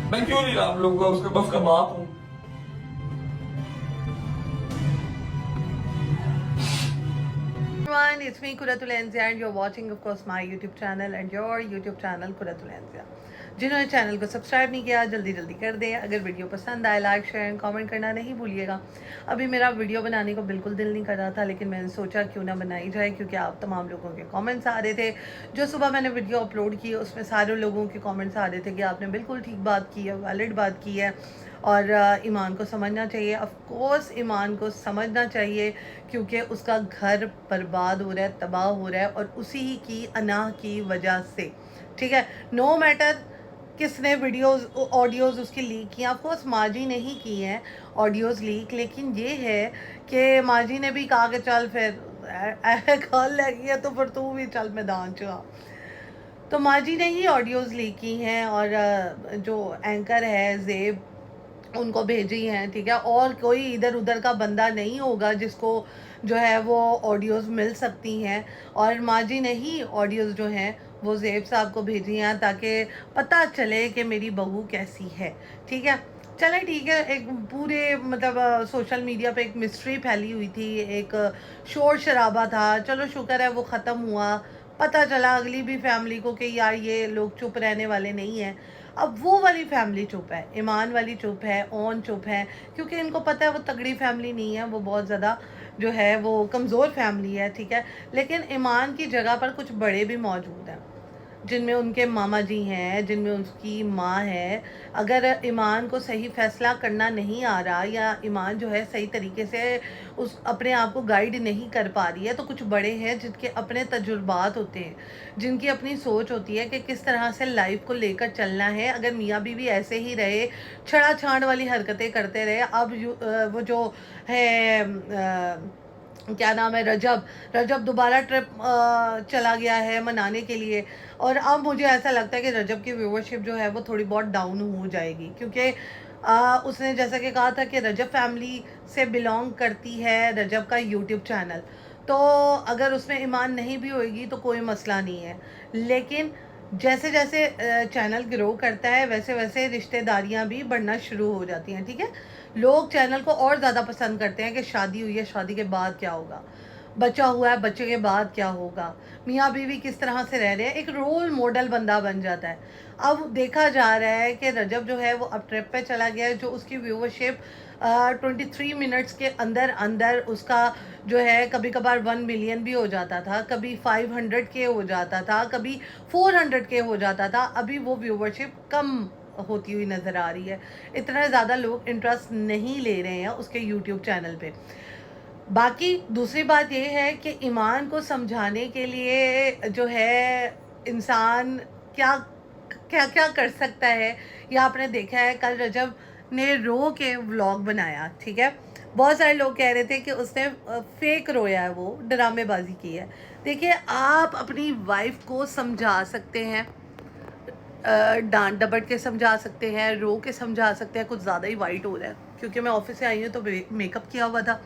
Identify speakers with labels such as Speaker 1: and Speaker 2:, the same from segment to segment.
Speaker 1: मैं क्यों नहीं राम लूंगा, उसके बस का बाप हूँ।
Speaker 2: Everyone, it's me Kuratul Enzia and you're watching of course my YouTube channel and your YouTube channel Kuratul Enzia। जिन्होंने चैनल को सब्सक्राइब नहीं किया जल्दी जल्दी कर दें। अगर वीडियो पसंद आए लाइक शेयर एंड कमेंट करना नहीं भूलिएगा। अभी मेरा वीडियो बनाने को बिल्कुल दिल नहीं कर रहा था, लेकिन मैंने सोचा क्यों ना बनाई जाए, क्योंकि आप तमाम लोगों के कमेंट्स आ रहे थे। जो सुबह मैंने वीडियो अपलोड की उसमें सारे लोगों के कमेंट्स आ रहे थे कि आपने बिल्कुल ठीक बात की है, वैलिड बात की है और ईमान को समझना चाहिए। ऑफ कोर्स ईमान को समझना चाहिए, क्योंकि उसका घर बर्बाद हो रहा है, तबाह हो रहा है और उसी की अनाह की वजह से। ठीक है, नो मैटर किसने वीडियोस ऑडियोज़ उसकी लीक किया। ऑफ कोर्स माजी ने ही की हैं ऑडियोज़ लीक, लेकिन ये है कि माजी ने भी कहा कि चल फिर कॉल लगी है तो फिर तू भी चल मैदान च। तो माजी ने ही ऑडियोज़ लीक की हैं और जो एंकर है जेब उनको भेजी हैं। ठीक है, और कोई इधर उधर का बंदा नहीं होगा जिसको जो है वो ऑडियोज़ मिल सकती हैं, और माजी ने ही ऑडियोज़ जो हैं वो ज़ेब साहब को भेजी हैं ताकि पता चले कि मेरी बहू कैसी है। ठीक है, चले ठीक है। एक पूरे मतलब सोशल मीडिया पे एक मिस्ट्री फैली हुई थी, एक शोर शराबा था। चलो शुक्र है वो ख़त्म हुआ, पता चला अगली भी फैमिली को कि यार ये लोग चुप रहने वाले नहीं हैं। अब वो वाली फैमिली चुप है, ईमान वाली चुप है, ओन चुप है, क्योंकि इनको पता है वो तगड़ी फैमिली नहीं है, वो बहुत ज़्यादा जो है वो कमज़ोर फैमिली है। ठीक है, लेकिन ईमान की जगह पर कुछ बड़े भी मौजूद हैं, जिनमें उनके मामा जी हैं, जिनमें उसकी माँ है। अगर ईमान को सही फ़ैसला करना नहीं आ रहा या ईमान जो है सही तरीके से उस अपने आप को गाइड नहीं कर पा रही है, तो कुछ बड़े हैं जिनके अपने तजुर्बात होते हैं, जिनकी अपनी सोच होती है कि किस तरह से लाइफ को लेकर चलना है। अगर मियाँ बीवी ऐसे ही रहे, छड़ा छांड़ वाली हरकतें करते रहे, अब वो जो है क्या नाम है, रजब रजब दोबारा ट्रिप चला गया है मनाने के लिए, और अब मुझे ऐसा लगता है कि रजब की व्यूवरशिप जो है वो थोड़ी बहुत डाउन हो जाएगी, क्योंकि उसने जैसा कि कहा था कि रजब फैमिली से बिलोंग करती है रजब का यूट्यूब चैनल। तो अगर उसमें ईमान नहीं भी होएगी तो कोई मसला नहीं है, लेकिन जैसे जैसे चैनल ग्रो करता है वैसे वैसे रिश्तेदारियां भी बढ़ना शुरू हो जाती हैं। ठीक है, लोग चैनल को और ज़्यादा पसंद करते हैं कि शादी हुई है, शादी के बाद क्या होगा, बच्चा हुआ है, बच्चे के बाद क्या होगा, मियाँ बीवी किस तरह से रह रहे हैं, एक रोल मॉडल बंदा बन जाता है। अब देखा जा रहा है कि रजब जो है वो अब ट्रिप पे चला गया है, जो उसकी व्यूवरशिप 23 मिनट्स के अंदर अंदर उसका जो है कभी कभार 1 मिलियन भी हो जाता था, कभी 500 के हो जाता था, कभी 400 के हो जाता था। अभी वो व्यूवरशिप कम होती हुई नज़र आ रही है, इतना ज़्यादा लोग इंटरेस्ट नहीं ले रहे हैं उसके यूट्यूब चैनल पे। बाकी दूसरी बात ये है कि ईमान को समझाने के लिए जो है इंसान क्या क्या क्या कर सकता है, या आपने देखा है कल रजब ने रो के व्लॉग बनाया। ठीक है, बहुत सारे लोग कह रहे थे कि उसने फेक रोया है, वो ड्रामेबाजी की है। देखिए, आप अपनी वाइफ को समझा सकते हैं, डांट डपट के समझा सकते हैं, रो के समझा सकते हैं। कुछ ज़्यादा ही वाइट हो रहा है क्योंकि मैं ऑफिस से आई हूँ तो मेकअप किया हुआ था,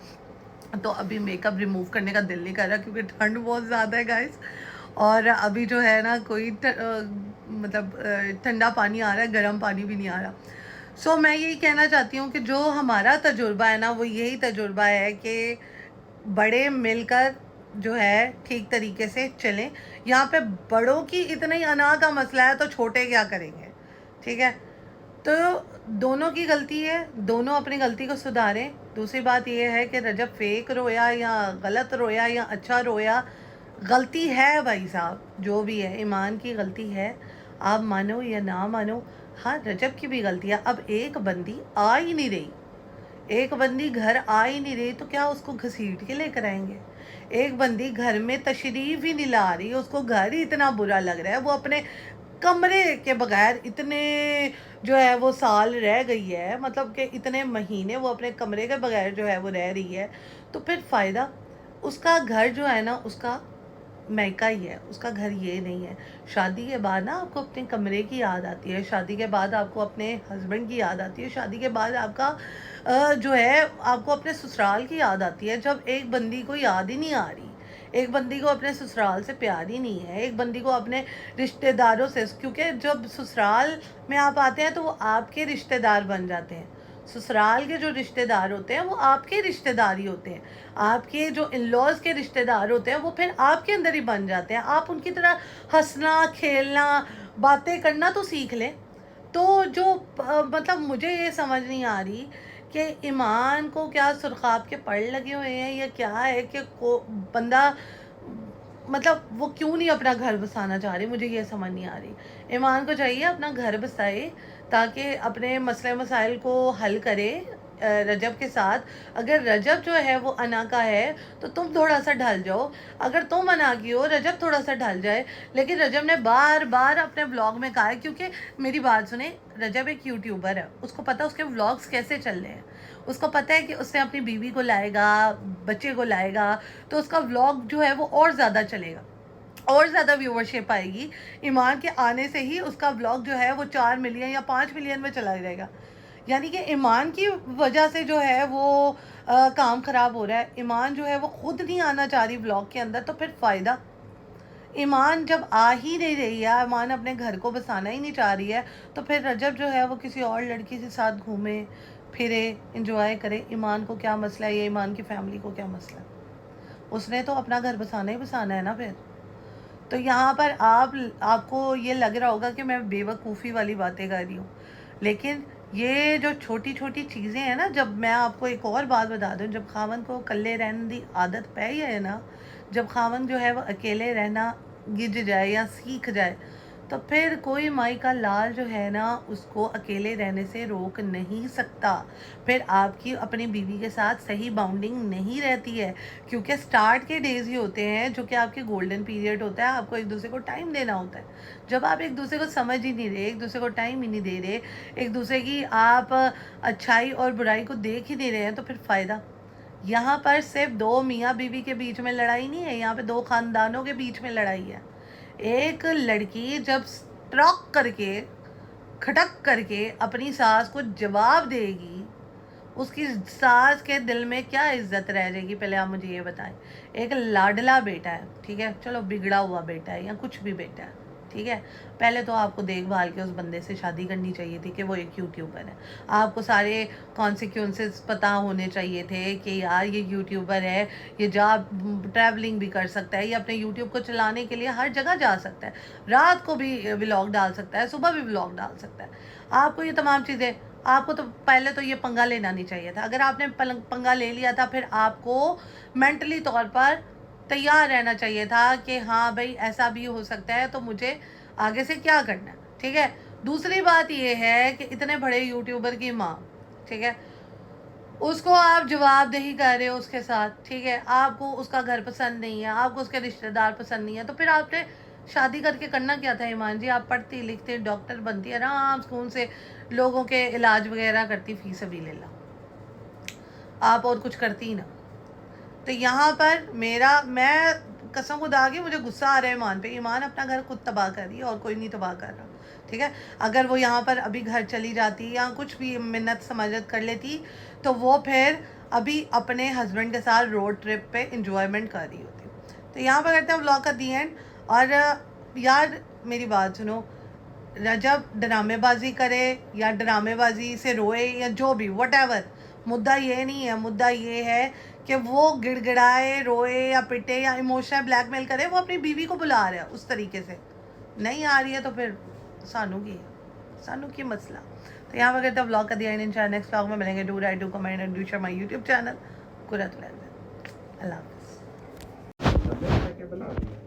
Speaker 2: तो अभी मेकअप रिमूव करने का दिल नहीं कर रहा क्योंकि ठंड बहुत ज़्यादा है गाइस। और अभी जो है ना कोई मतलब ठंडा पानी आ रहा है, गर्म पानी भी नहीं आ रहा। सो मैं यही कहना चाहती हूँ कि जो हमारा तजुर्बा है ना वो यही तजुर्बा है कि बड़े मिलकर जो है ठीक तरीके से चलें। यहाँ पे बड़ों की इतना ही अना का मसला है तो छोटे क्या करेंगे। ठीक है, तो दोनों की गलती है, दोनों अपनी गलती को सुधारें। दूसरी बात यह है कि रजब फेक रोया या गलत रोया या अच्छा रोया, गलती है भाई साहब, जो भी है ईमान की गलती है, आप मानो या ना मानो। हाँ, रजब की भी गलती है। अब एक बंदी आ ही नहीं रही, एक बंदी घर आ ही नहीं रही तो क्या उसको घसीट के लेकर आएंगे। एक बंदी घर में तशरीफ ही नहीं ला रही, उसको घर ही इतना बुरा लग रहा है, वो अपने कमरे के बगैर इतने जो है वो साल रह गई है, मतलब कि इतने महीने वो अपने कमरे के बगैर जो है वो रह रही है। तो फिर फ़ायदा, उसका घर जो है ना उसका मायका ही है, उसका घर ये नहीं है। शादी के बाद ना आपको अपने कमरे की याद आती है, शादी के बाद आपको अपने हस्बैंड की याद आती है, शादी के बाद आपका जो है आपको अपने ससुराल की याद आती है। जब एक बंदी को याद ही नहीं आ रही, एक बंदी को अपने ससुराल से प्यार ही नहीं है, एक बंदी को अपने रिश्तेदारों से, क्योंकि जब ससुराल में आप आते हैं तो वो आपके रिश्तेदार बन जाते हैं। ससुराल के जो रिश्तेदार होते हैं वो आपके रिश्तेदार ही होते हैं, आपके जो इन लॉज के रिश्तेदार होते हैं वो फिर आपके अंदर ही बन जाते हैं। आप उनकी तरह हंसना खेलना बातें करना तो सीख लें। तो जो मतलब मुझे ये समझ नहीं आ रही कि ईमान को क्या सुरखाब के पड़ लगे हुए हैं या क्या है कि को बंदा मतलब वो क्यों नहीं अपना घर बसाना चाह रही, मुझे ये समझ नहीं आ रही। ईमान को चाहिए अपना घर बसाए ताकि अपने मसले मसाइल को हल करे रजब के साथ। अगर रजब जो है वो अना का है तो तुम थोड़ा सा ढल जाओ, अगर तुम अना की हो रजब थोड़ा सा ढल जाए। लेकिन रजब ने बार बार अपने ब्लॉग में कहा है, क्योंकि मेरी बात सुने, रजब एक यूट्यूबर है, उसको पता है उसके व्लॉग्स कैसे चल रहे हैं, उसको पता है कि उसने अपनी बीवी को लाएगा, बच्चे को लाएगा, तो उसका व्लॉग जो है वो और ज़्यादा चलेगा, और ज़्यादा व्यूवरशिप आएगी। ईमान के आने से ही उसका व्लॉग जो है वो 4 मिलियन या 5 मिलियन में चला जाएगा। यानी कि ईमान की वजह से जो है वो काम ख़राब हो रहा है। ईमान जो है वो खुद नहीं आना चाह रही व्लॉग के अंदर, तो फिर फ़ायदा। ईमान जब आ ही नहीं रही है, ईमान अपने घर को बसाना ही नहीं चाह रही है, तो फिर रजब जो है वो किसी और लड़की के साथ घूमे फिरे, इंजॉय करे। ईमान को क्या मसला है, ये ईमान की फैमिली को क्या मसला है? उसने तो अपना घर बसाना ही बसाना है ना फिर। तो यहाँ पर आपको ये लग रहा होगा कि मैं बेवकूफ़ी वाली बातें कर रही हूँ, लेकिन ये जो छोटी छोटी चीज़ें हैं ना, जब मैं आपको एक और बात बता दूँ, जब खावन को अकेले रहने की आदत पै है ना, जब खावन जो है वो अकेले रहना गिज जाए या सीख जाए, तो फिर कोई माई का लाल जो है ना उसको अकेले रहने से रोक नहीं सकता। फिर आपकी अपनी बीवी के साथ सही बाउंडिंग नहीं रहती है, क्योंकि स्टार्ट के डेज ही होते हैं जो कि आपके गोल्डन पीरियड होता है, आपको एक दूसरे को टाइम देना होता है। जब आप एक दूसरे को समझ ही नहीं रहे, एक दूसरे को टाइम ही नहीं दे रहे, एक दूसरे की आप अच्छाई और बुराई को देख ही नहीं रहे हैं, तो फिर फ़ायदा। यहाँ पर सिर्फ दो मियाँ बीवी के बीच में लड़ाई नहीं है, यहाँ पे दो ख़ानदानों के बीच में लड़ाई है। एक लड़की जब स्ट्रोक करके खटक करके अपनी सास को जवाब देगी, उसकी सास के दिल में क्या इज्जत रह जाएगी, पहले आप मुझे ये बताएं। एक लाडला बेटा है, ठीक है, चलो बिगड़ा हुआ बेटा है या कुछ भी बेटा है, ठीक है, पहले तो आपको देखभाल के उस बंदे से शादी करनी चाहिए थी कि वो एक यूट्यूबर है। आपको सारे कॉन्सिक्वेंसेस पता होने चाहिए थे कि यार ये यूट्यूबर है, ये ट्रैवलिंग भी कर सकता है, ये अपने यूट्यूब को चलाने के लिए हर जगह जा सकता है, रात को भी व्लॉग डाल सकता है, सुबह भी व्लॉग डाल सकता है। आपको ये तमाम चीज़ें, आपको तो पहले तो ये पंगा लेना नहीं चाहिए था। अगर आपने पंगा ले लिया था, फिर आपको मेंटली तौर पर तैयार रहना चाहिए था कि हाँ भाई ऐसा भी हो सकता है, तो मुझे आगे से क्या करना है, ठीक है। दूसरी बात ये है कि इतने बड़े यूट्यूबर की माँ, ठीक है, उसको आप जवाबदेही कर रहे हो उसके साथ, ठीक है, आपको उसका घर पसंद नहीं है, आपको उसके रिश्तेदार पसंद नहीं है, तो फिर आपने शादी करके करना क्या था ईमान जी? आप पढ़ती लिखती डॉक्टर बनती, आराम सुकून से लोगों के इलाज वगैरह करती, फी सबीलिल्लाह, आप और कुछ करती ना। तो यहाँ पर मैं कसम खुदा की मुझे गुस्सा आ रहा है ईमान पे। ईमान अपना घर खुद तबाह कर रही है और कोई नहीं तबाह कर रहा, ठीक है। अगर वो यहाँ पर अभी घर चली जाती या कुछ भी मिन्नत समाजत कर लेती, तो वो फिर अभी अपने हस्बैंड के साथ रोड ट्रिप पे इंजॉयमेंट कर रही होती। तो यहाँ पर करते हैं व्लॉग का दी एंड। और यार मेरी बात सुनो, रजब ड्रामेबाजी करे या ड्रामेबाजी से रोए या जो भी व्हाटएवर, मुद्दा ये नहीं है। मुद्दा ये है कि वो गिड़गिड़ाए, रोए या पिटे या इमोशनल ब्लैकमेल करे, वो अपनी बीवी को बुला रहा है उस तरीके से। नहीं आ रही है तो फिर सानू की मसला। तो यहाँ पर कहते हैं व्लॉग का दिया इंशाल्लाह नेक्स्ट व्लॉग में मिलेंगे। Do write, do comment and do share my YouTube channel Qurratul Angel. अल्लाह हाफ़िज़।